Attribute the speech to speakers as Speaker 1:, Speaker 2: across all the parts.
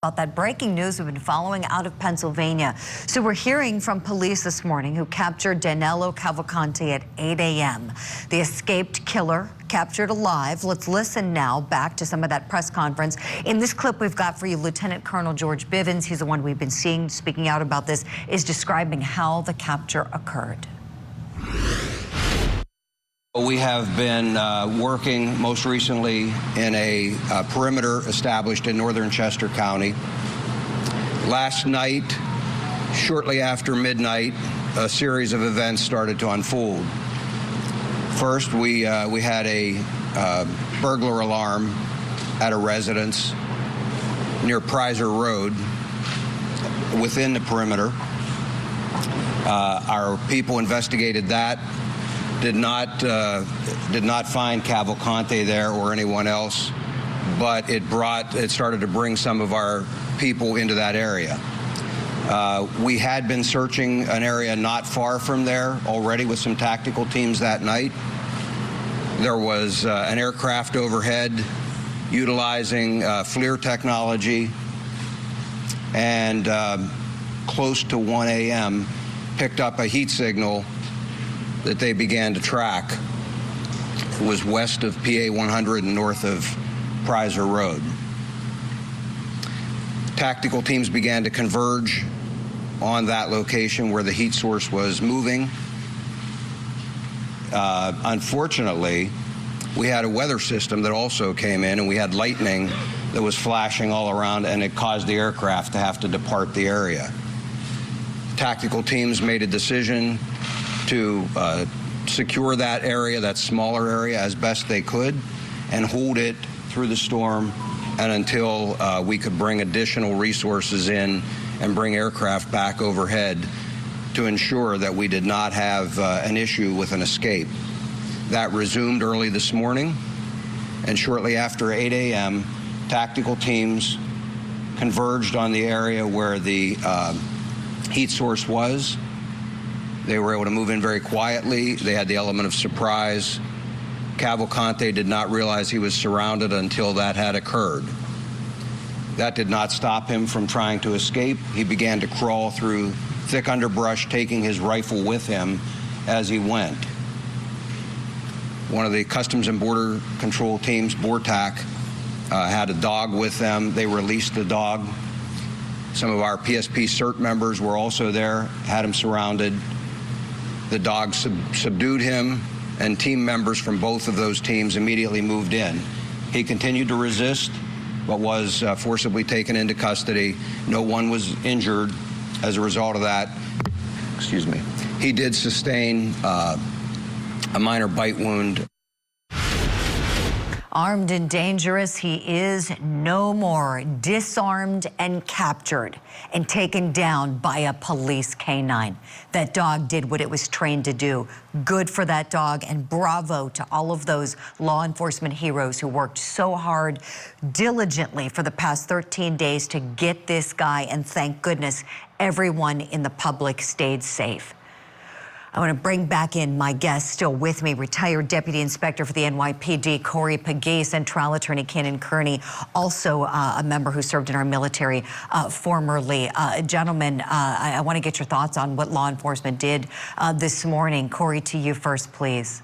Speaker 1: About that breaking news we've been following out of Pennsylvania. So we're hearing from police this morning who captured Danelo Cavalcante at 8 a.m. The escaped killer captured alive. Let's listen now back to some of that press conference. In this clip we've got for you, Lieutenant Colonel George Bivens, he's the one we've been seeing speaking out about this, is describing how the capture occurred.
Speaker 2: We have been working most recently in a perimeter established in northern Chester County. Last night, shortly after midnight, a series of events started to unfold. First, we had a burglar alarm at a residence near Prizer Road within the perimeter. Our people investigated that. Did not find Cavalcante there or anyone else, but it started to bring some of our people into that area. We had been searching an area not far from there already with some tactical teams that night. There was an aircraft overhead utilizing FLIR technology, and close to 1 a.m. picked up a heat signal that they began to track. It was west of PA 100 and north of Prizer Road. Tactical teams began to converge on that location where the heat source was moving. Unfortunately, we had a weather system that also came in, and we had lightning that was flashing all around, and it caused the aircraft to have to depart the area. Tactical teams made a decision to secure that area, that smaller area, as best they could, and hold it through the storm and until we could bring additional resources in and bring aircraft back overhead to ensure that we did not have an issue with an escape. That resumed early this morning, and shortly after 8 a.m., tactical teams converged on the area where the heat source was. They were able to move in very quietly. They had the element of surprise. Cavalcante did not realize he was surrounded until that had occurred. That did not stop him from trying to escape. He began to crawl through thick underbrush, taking his rifle with him as he went. One of the Customs and Border Control teams, BORTAC, had a dog with them. They released the dog. Some of our PSP CERT members were also there, had him surrounded. The dog subdued him, and team members from both of those teams immediately moved in. He continued to resist, but was forcibly taken into custody. No one was injured as a result of that. Excuse me. He did sustain a minor bite wound.
Speaker 1: Armed and dangerous, he is no more. Disarmed and captured and taken down by a police canine. That dog did what it was trained to do. Good for that dog, and bravo to all of those law enforcement heroes who worked so hard, diligently for the past 13 days to get this guy, and thank goodness everyone in the public stayed safe. I want to bring back in my guest, still with me, retired Deputy Inspector for the NYPD, Corey Pegues, and Trial Attorney Kenan Kearney, also a member who served in our military formerly. Gentlemen, I want to get your thoughts on what law enforcement did this morning. Corey, to you first, please.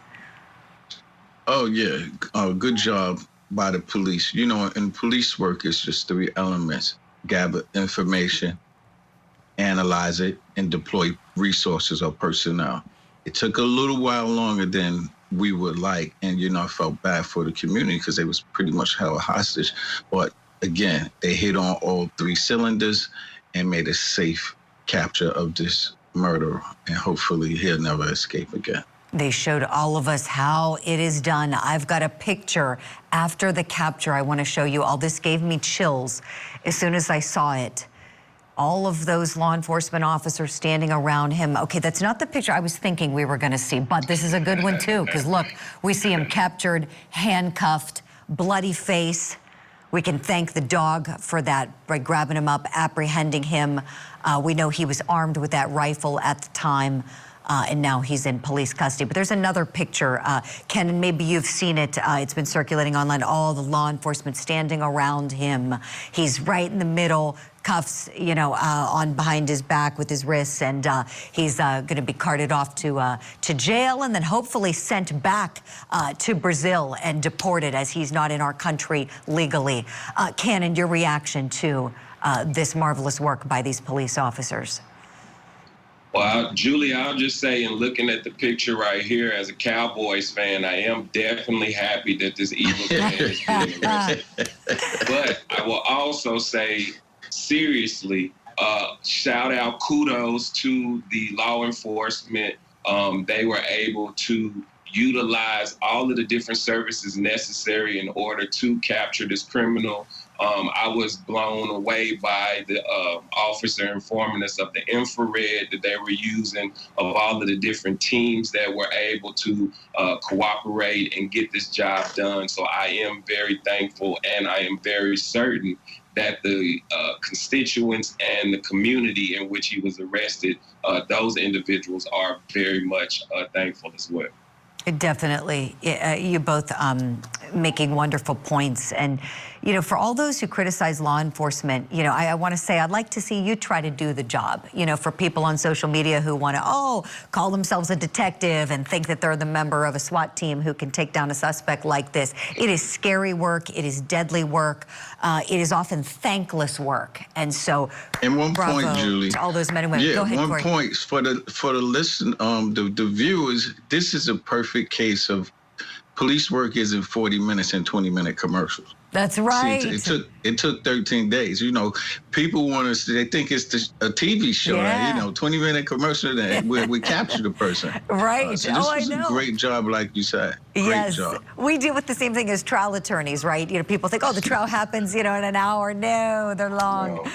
Speaker 3: Oh, yeah. Good job by the police. You know, in police work, it's just 3 elements: gather information, analyze it, and deploy resources or personnel. It took a little while longer than we would like, and I felt bad for the community because they was pretty much held hostage. But again, they hit on all 3 cylinders and made a safe capture of this murderer, and hopefully he'll never escape again.
Speaker 1: They showed all of us how it is done. I've got a picture after the capture I want to show you all. This gave me chills as soon as I saw it. All of those law enforcement officers standing around him. Okay, that's not the picture I was thinking we were going to see, but this is a good one too, because look, we see him captured, handcuffed, bloody face. We can thank the dog for that, by grabbing him up, apprehending him. We know he was armed with that rifle at the time. and now he's in police custody. But there's another picture, Ken, and maybe you've seen it. It's been circulating online. All the law enforcement standing around him. He's right in the middle, cuffs, on behind his back with his wrists, and he's going to be carted off to jail and then hopefully sent back to Brazil and deported, as he's not in our country legally. Ken, and your reaction to this marvelous work by these police officers?
Speaker 4: Well, Julie, I'll just say, in looking at the picture right here, as a Cowboys fan, I am definitely happy that this evil man is being arrested. But I will also say, seriously, shout out, kudos to the law enforcement. They were able to utilize all of the different services necessary in order to capture this criminal. I was blown away by the officer informing us of the infrared that they were using, of all of the different teams that were able to cooperate and get this job done. So I am very thankful, and I am very certain that the constituents and the community in which he was arrested, those individuals are very much thankful as well.
Speaker 1: Definitely. You both making wonderful points. And, for all those who criticize law enforcement, I want to say I'd like to see you try to do the job. For people on social media who want to, call themselves a detective and think that they're the member of a SWAT team who can take down a suspect like this. It is scary work. It is deadly work. It is often thankless work. And so,
Speaker 3: and one
Speaker 1: bravo
Speaker 3: point, Julie,
Speaker 1: to all those men and women.
Speaker 3: Yeah,
Speaker 1: Go ahead,
Speaker 3: one
Speaker 1: Corey.
Speaker 3: point for the listen, the viewers. This is a perfect case of police work isn't 40 minutes and 20-minute commercials.
Speaker 1: That's right.
Speaker 3: See, it took 13 days. People want us. They think it's a TV show.
Speaker 1: Yeah.
Speaker 3: 20-minute commercial that we capture the person.
Speaker 1: Right.
Speaker 3: So this
Speaker 1: I
Speaker 3: was
Speaker 1: know.
Speaker 3: a great job, like you said. Great job.
Speaker 1: We deal with the same thing as trial attorneys, right? People think, the trial happens, in an hour. No, they're long. No.